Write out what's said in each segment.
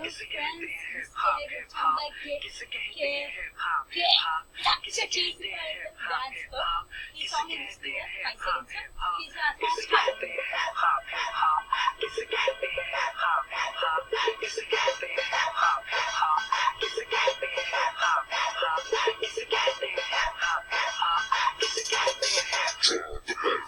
किसे कहते हैं भाप है भाप, किसे कहते हैं भाप है भाप, किसे कहते हैं भाप है भाप, किसे कहते हैं भाप है भाप, किसे कहते हैं भाप है भाप, किसे कहते हैं भाप है भाप, किसे कहते हैं भाप है भाप, किसे कहते हैं भाप है भाप, किसे कहते हैं भाप है भाप, किसे कहते हैं।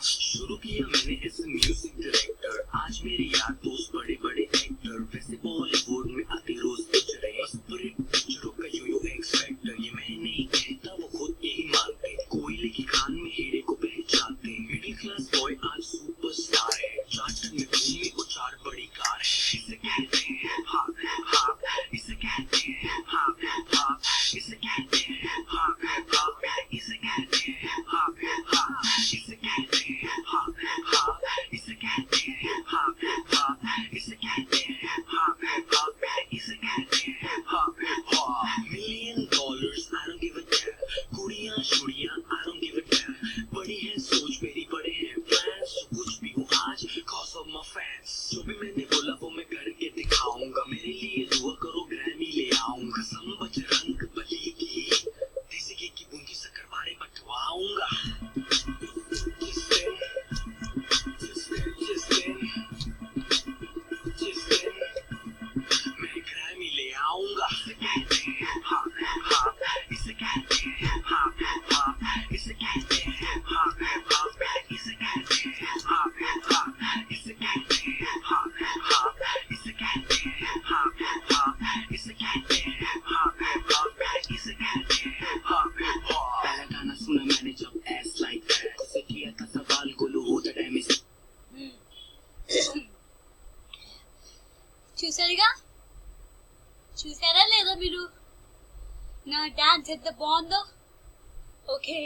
शुरू किया मैंने एज ए म्यूजिक डायरेक्टर, आज मेरे यार दोस्त बड़े बड़े एक्टर, वैसे बॉलीवुड में आते रोज पिक्चरें, बड़े पिक्चरों का यो एक्स फैक्टर, ये मैं नहीं कहता वो खुद यही मानते, कोयले की खान में हीरे को पहचानते, मिडिल क्लास बॉय आज सुपरस्टार है, चार्टर में घूमने को 4 बड़ी कार है, इसे कहते हैं भाप भाप, इसे कहते हैं भाप भाप, इसे कहते हैं भाप भाप, इसे कहते हैं भाप भाप, इसे कहते हैं भाप भाप, इसे कहते हैं भाप भाप, इसे कहते हैं भाप भाप, इसे कहते हैं भाप भाप। $1 million I don't give a damn, कुड़ियां शुड़ियां I don't give a damn, बड़ी है सोच मेरी बड़े हैं plans, जो कुछ भी हो आज cause of my fans, जो भी मैंने बोला वो मैं करके दिखाऊंगा, मेरे लिए दुआ करो ग्रैमी ले आऊंगा, कसम बजरंग बली की, देसी घी की बूंदी शक्कर बारे बटवाऊंगा, मैं ग्रैमी ले आऊंगा, इसे कहते हैं भाप भाप, इसे कहते हैं भाप भाप, इसे कहते हैं भाप भाप, इसे कहते हैं भाप भाप, इसे कहते हैं भाप भाप, इसे कहते हैं भाप भाप, इसे कहते हैं भाप भाप, इसे कहते हैं भाप भाप। पहला गाना सुना मैंने जब एस लाइक दैट, उसे किया था सवाल गोलू हो द डैमेज। చూసారా లేదా మీరు నా డాన్స్ ఎంత బాగుందో? ఓకే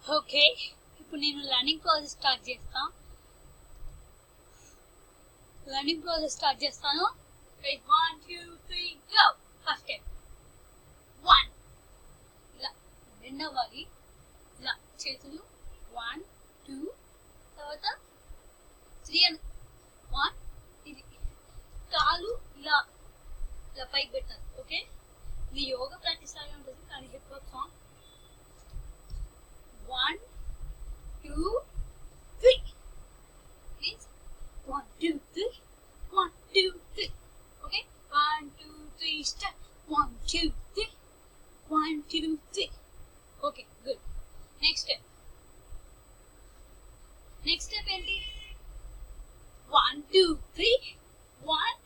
ఓకే ఇప్పుడు నేను లర్నింగ్ ప్రాసెస్ స్టార్ట్ చేస్తాను. 1 2 3 గో. ఫస్ట్ స్టెప్ 1 ఇలా బెండ్ అవ్వాలి, ఇలా చేతులు 1 2 తర్వాత 3 అని 1 ఇది కాలు ఇలా ఇలా పైకి పెట్టాలి. ఓకే, ఇది యోగా ప్రాక్టీస్ లాగా ఉంటుంది కానీ hip hop song. 1 2 3 please 1 2 3 1 2 3. Okay 1 2 3 start. 1 2 3 1 2 3. Okay good. Next step ఏంటి? 1 2 3 1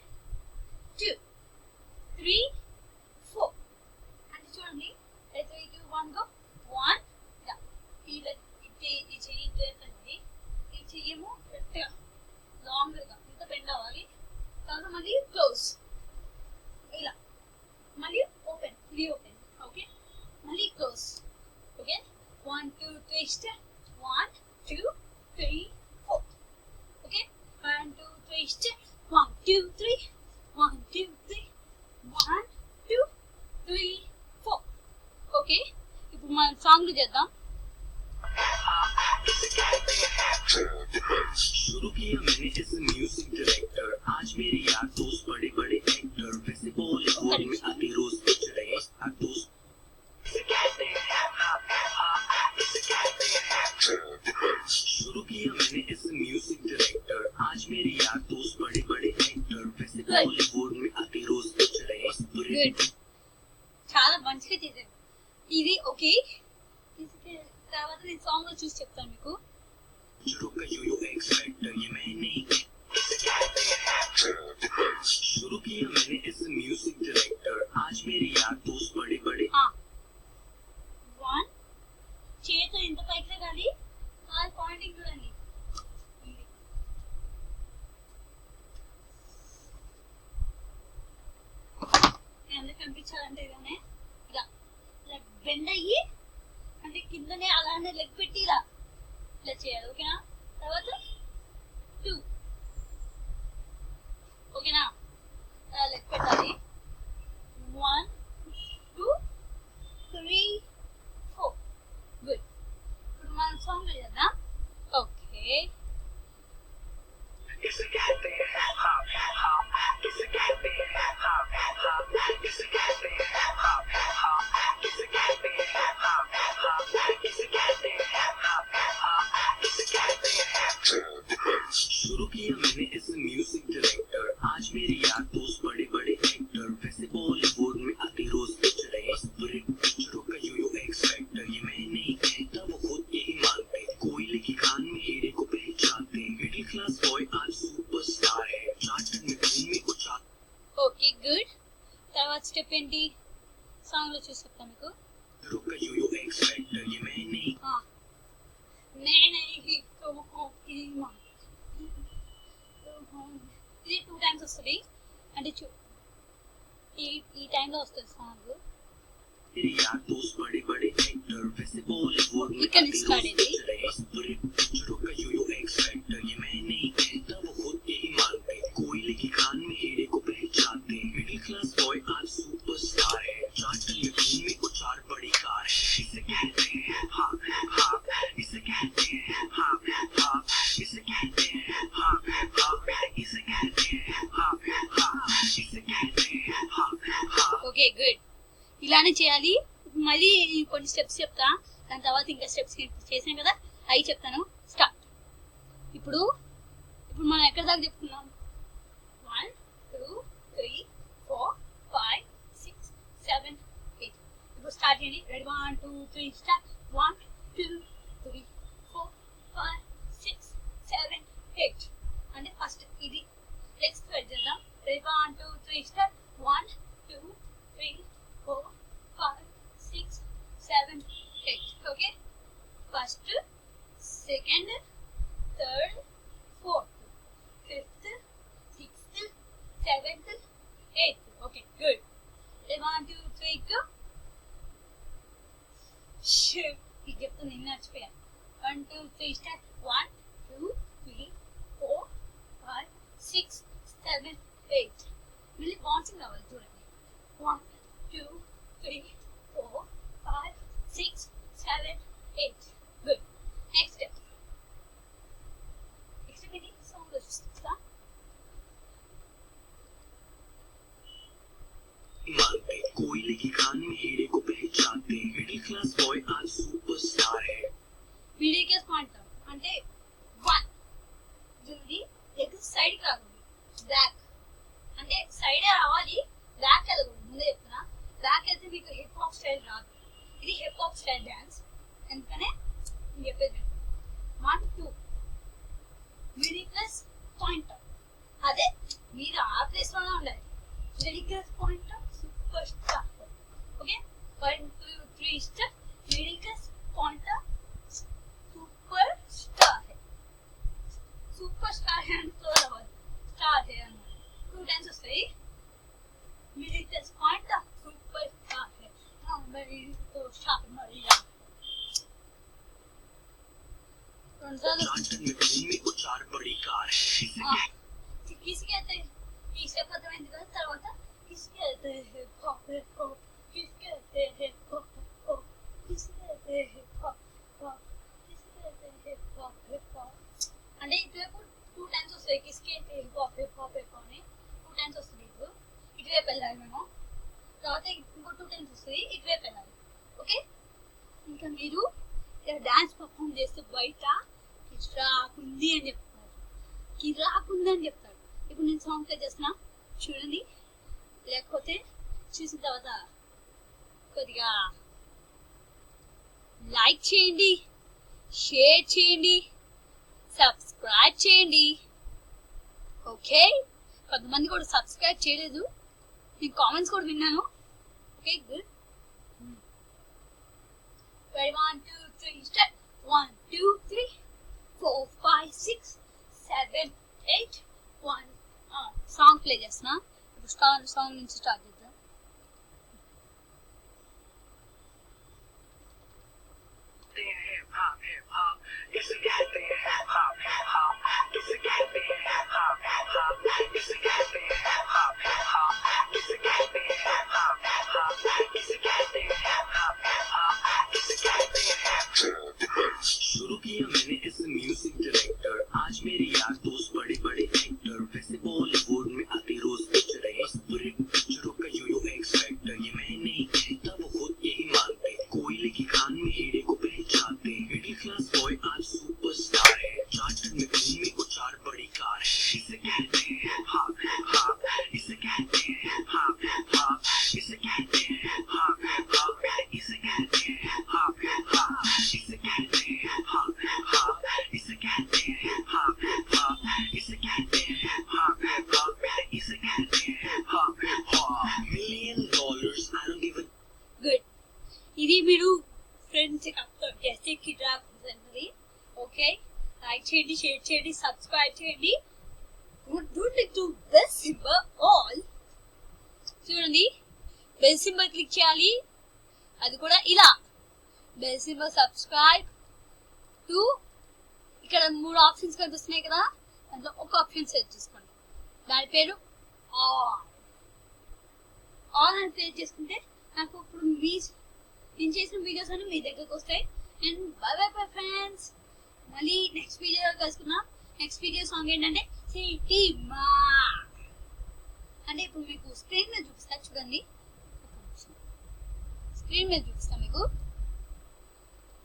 2 3 4 అంటే చూడండి 3 2 1 గో. 1 ఇలా ఈ చెయ్యి చేతండి, ఈ చెయ్యేమో గట్టిగా లాంగర్గా ఇంత బెండ్ అవ్వాలి, తర్వాత మళ్ళీ క్లోజ్ ఇలా, మళ్ళీ ఓపెన్ ఇది ఓపెన్. ఓకే మళ్ళీ close. Okay 1 2 3 start. 1 2 3 4. Okay 1 2 3 start. 1 2 3 1 2 3 1 2 3 4. Okay ఇప్పుడు మనం సాంగ్ చేద్దాం. शुरू किया मैंने एज ए म्यूजिक डायरेक्टर, आज मेरे यार दोस्त बड़े बड़े एक्टर, वैसे बॉलीवुड में आते रोज पिक्चरें, दोस्त इसे कहते हैं भाप भाप, इसे कहते हैं। शुरू किया मैंने एज ए म्यूजिक डायरेक्टर, आज मेरे यार दोस्त बड़े बड़े एक्टर, वैसे बॉलीवुड में आते रोज पिक्चरें। చాలా మంచిగా చేశారు ఇది. ఓకే తర్వాత నేను సాంగ్ లో చూసి చెప్తాను మీకు. शुरू किया मैंने एज ए म्यूजिक डायरेक्टर, आज मेरे यार दोस्त बड़े बड़े 1 చేతులు ఇంత పైకి లేగాలి, ఆ పాయింటింగ్ చూడండి. ఎందుకు కనిపించాలంటే ఇలానే ఇలా ఇలా బెండ్ అయ్యి అంటే కిందనే అలానే లెగ్ పెట్టి ఇలా ఇలా చేయాలి. ఓకేనా? తర్వాత 2 ఓకేనా? లెగ్ పెట్టాలి. 1 2 3 4. గుడ్. ఇప్పుడు మనం సాంగ్ చేద్దాం. ఓకే इसे कहते हैं भाप भाप, इसे आज मेरे यार दोस्त बड़े बड़े एक्टर, वैसे बॉलीवुड में आते रोज पिक्चर है। स्पिरिट पिक्चरों का यो एक्स फैक्टर, ये मैं नहीं कहता वो खुद यही मानते। कोयले की खान में हीरे को पहचानते। मिडिल क्लास बॉय आज सुपरस्टार है, चार्टर में घूमे को चाहते। Okay good. తర్వాత స్టెప్ ఏంటి సాంగ్ లో చూసుకుంటా మీకు. का यो एक्स फैक्टर, ये मैं नहीं ఇది 2 టైమ్స్ వస్తుంది అంటే ఈ టైంలో వస్తుంది సాంగ్. मेरे यार दोस्त बड़े बड़े एक्टर, वैसे बॉलीवुड में ఇక్కడ आते स्टार्ट रोज అయింది. पिक्चर है। स्पिरिट पिक्चरों का यो एक्स फैक्टर, ये मैं नहीं कहता वो खुद यही मानते। कोयले की खान में हीरे को पहचानते। मिडिल क्लास बॉय आज सुपरस्टार है, चार्टर में घूमे को 4 बड़ी कार है। इसे कहते हैं हाँ हाँ, इसे कहते हैं हाँ हाँ, इसे कहते हैं हाँ हाँ, इसे कहते हैं हाँ हाँ, इसे कहते हैं हाँ हाँ। Okay good. ఇలానే చేయాలి. మళ్ళీ కొన్ని స్టెప్స్ చెప్తా, దాని తర్వాత ఇంకా స్టెప్స్ చేసాం కదా అవి చెప్తాను. స్టార్ట్. ఇప్పుడు మనం ఎక్కడ దాకా చెప్పుకున్నాం? 1 2 3 4 5 6 7 8. ఇప్పుడు స్టార్ట్ చేయండి. Ready 1 2 3 start. 1 2 3 4 5 6 7 8 అంటే ఫస్ట్ ఇది లెగ్స్ స్ప్రెడ్ చేద్దాం. Ready 1 2 3 start. 1 2 3 4 5 6 7 8. Okay, first second third fourth fifth sixth seventh eighth. Okay good. 1 2 3 go. ఇది చెప్తుంది నేను మర్చిపోయాను. 1 2 3 స్టార్ట్. 1 2 3 4 5 6 7 8. మళ్ళీ బౌన్సింగ్ రావాలి చూడండి. 1 2 3 4 5 6 7 8. గుడ్. Next step. నెక్స్ట్ ఇది సాంగ్ లో చూస్తా. मानते। कोयले की खान में हीरे को पहचानते। मिडिल क्लास बॉय आज सुपरस्टार है। మిడిల్ క్లాస్ పాయింట్ అంటే 1 ఇది లెగ్ సైడ్ కి రాకూడదు. బ్యాక్ అంటే సైడ్ రావాలి, బ్యాక్ వెళ్ళకూడదు. ముందే చెప్తున్నా, బ్యాక్ అయితే మీకు హిప్ హాప్ స్టైల్ రాదు. ఇది హిప్ హాప్ స్టైల్ డాన్స్, అందుకనే నేను చెప్పేది 1 2 మిడిల్ క్లాస్ పాయింట్. అదే మీరు ఆ ప్లేస్ లోనే ఉండాలి. Middle class point super star. Okay 1 2 3 star. Middle class point super star है. सुपर स्टार है तो स्टार है अన్నమాట. 2 టైమ్స్ వస్తాయి. Middle class point super star है. మరి तो स्टार मरिया चार्टर में घूमे को 4 बड़ी कार है। किसी कहते हैं ఈ స్టెప్ అర్థమైంది కదా. తర్వాత किसी कहते हैं पॉप पॉप, किसी कहते हैं पॉप पॉप, किसी कहते हैं पॉप पॉप, అంటే ఇటువైపు 2 టైమ్స్ వస్తాయి. కిస్కి అయితే hip hop hip hop hip అని 2 టైమ్స్ వస్తుంది. ఇటువైపు వెళ్ళాలి మేము. తర్వాత ఇంకో 2 టైమ్స్ వస్తుంది, ఇటువైపు వెళ్ళాలి. ఓకే, ఇంకా మీరు డాన్స్ పర్ఫామ్ చేస్తే బయట కిరాకుంది అని చెప్తారు. కిరాకుంది అని చెప్తారు. ఇప్పుడు నేను సాంగ్ ప్లే చేస్తున్నా చూడండి, లేకపోతే చూసిన తర్వాత కొద్దిగా లైక్ చేయండి, షేర్ చేయండి, సబ్స్క్రైబ్ చేయండి. ఓకే, కొంతమంది కూడా సబ్స్క్రైబ్ చేయలేదు, నేను కామెంట్స్ కూడా విన్నాను. Okay good. 1 2 3 start. 1 2 3 4 5 6 7 8 1. Song play చేస్తున్నా. ఇప్పుడు సాంగ్ నుంచి స్టార్ట్ చేద్దాం. इसे कहते हैं हाँ हाँ, इसे कहते हैं हाँ हाँ, इसे कहते हैं हाँ हाँ, इसे कहते हैं हाँ हाँ, इसे कहते हैं हाँ हाँ, इसे कहते हैं। शुरू किया मैंने एज म्यूजिक डायरेक्टर, आज मेरे यार दोस्त बड़े बड़े एक्टर, वैसे बॉलीवुड में आते रोज पिक्चर है। स्पिरिट पिक्चरों का यो एक्स फैक्टर, ये मैं नहीं कहता वो खुद यही मानते। कोयले की खान में हीरे को पहचानते। मिडिल क्लास बॉय आज सुपरस्टार है, चार्टर में घूमे को 4 बड़ी कार है। इसे कहते हैं हाँ షేర్ చేయండి, సబ్స్క్రైబ్ చేయండి. Don't to bell symbol all. చూడండి, బెల్ సింబల్ క్లిక్ చేయాలి, అది కూడా ఇలా బెల్ సింబల్. సబ్స్క్రైబ్ టు, ఇక్కడ 3 ఆప్షన్స్ కనిపిస్తున్నాయి కదా, దాంట్లో ఒక ఆప్షన్ సెలెక్ట్ చేసుకోండి, దాని పేరు ఆల్ అని క్లిక్ చేసుకుంటే నాకు ఇప్పుడు నేను చేసిన వీడియోస్ అన్ని మీ దగ్గరకు వస్తాయి. And by by bye friends, మళ్ళీ నెక్స్ట్ వీడియోలో కలుసుకుందాం. నెక్స్ట్ వీడియో సాంగ్ ఏంటంటే సిటీ మా, అంటే ఇప్పుడు మీకు స్క్రీన్ మీద చూపిస్తా చూడండి. స్క్రీన్ మీద చూపిస్తా, మీకు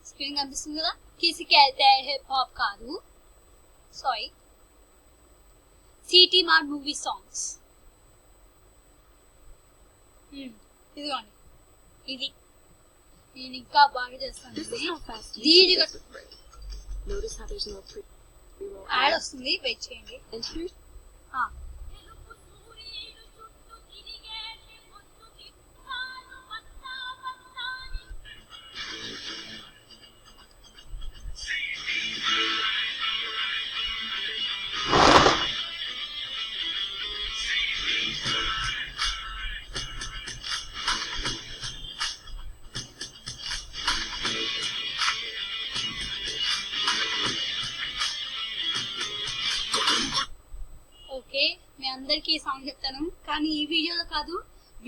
స్క్రీన్ కనిపిస్తుంది కదా. కిసి कहते हैं హిప్ హాప్ కాదు, సారీ, సిటీ మా మూవీ సాంగ్స్. ఇదిగోండి, ఇది నేను ఇంకా బాగా చేస్తాను. యాడ్ వస్తుంది, వెయిట్ చేయండి. ఓకే, మీ అందరికీ సాంగ్ చెప్తాను, కానీ ఈ వీడియోలో కాదు.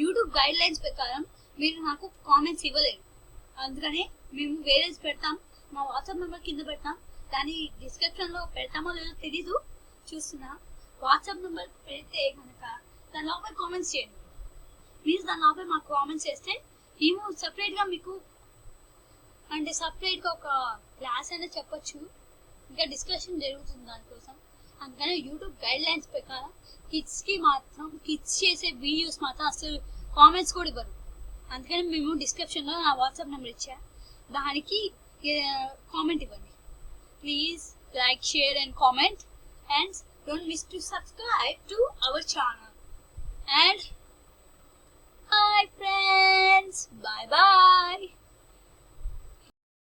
యూట్యూబ్ గైడ్ లైన్స్ ప్రకారం మీరు నాకు కామెంట్స్ ఇవ్వలేరు, అందుకనే మేము వేరేది పెడతాం. మా వాట్సాప్ నెంబర్ కింద పెడతాం, దాని డిస్క్రిప్షన్లో పెడతామో లేదో తెలీదు, చూస్తున్నా. వాట్సాప్ నెంబర్ పెడితే కనుక దాని లోపల కామెంట్స్ చేయండి. మీరు దాని లోపల మాకు కామెంట్స్ చేస్తే మేము సపరేట్గా మీకు, అంటే సపరేట్గా ఒక క్లాస్ అయినా చెప్పొచ్చు, ఇంకా డిస్కషన్ జరుగుతుంది దానికోసం. అందుకనే యూట్యూబ్ గైడ్ లైన్స్ ప్రకారం కిడ్స్కి మాత్రం, కిడ్స్ చేసే వీడియోస్ మాత్రం అసలు కామెంట్స్ కూడా ఇవ్వరు. అందుకని మేము డిస్క్రిప్షన్లో నా వాట్సాప్ నెంబర్ ఇచ్చా, దానికి కామెంట్ ఇవ్వండి. Please like, share and comment, and don't miss to subscribe to our channel. And